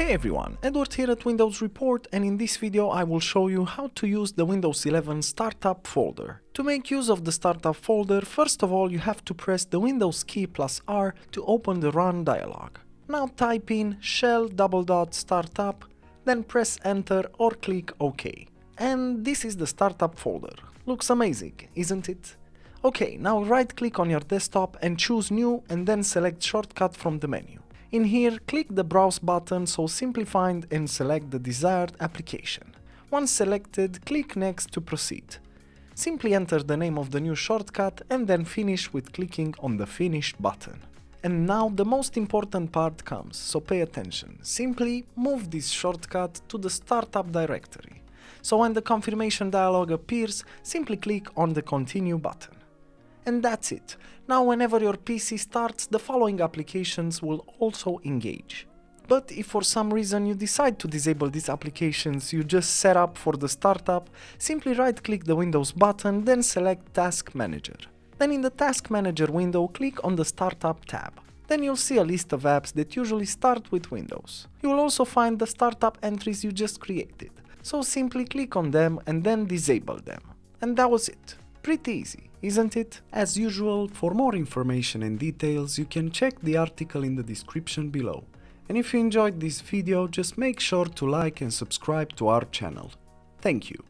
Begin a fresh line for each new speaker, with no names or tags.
Hey everyone, Edward here at Windows Report, and in this video I will show you how to use the Windows 11 Startup folder. To make use of the Startup folder, first of all you have to press the Windows key plus R to open the Run dialog. Now type in shell /startup, then press enter or click OK. And this is the Startup folder. Looks amazing, isn't it? Okay, now right click on your desktop and choose New and then select Shortcut from the menu. In here, click the Browse button, so simply find and select the desired application. Once selected, click Next to proceed. Simply enter the name of the new shortcut and then finish with clicking on the Finish button. And now the most important part comes, so pay attention. Simply move this shortcut to the Startup directory. So when the confirmation dialog appears, simply click on the Continue button. And that's it. Now whenever your PC starts, the following applications will also engage. But if for some reason you decide to disable these applications you just set up for the startup, simply right-click the Windows button, then select Task Manager. Then in the Task Manager window, click on the Startup tab. Then you'll see a list of apps that usually start with Windows. You will also find the startup entries you just created. So simply click on them and then disable them. And that was it. Pretty easy, isn't it? As usual, for more information and details, you can check the article in the description below. And if you enjoyed this video, just make sure to like and subscribe to our channel. Thank you.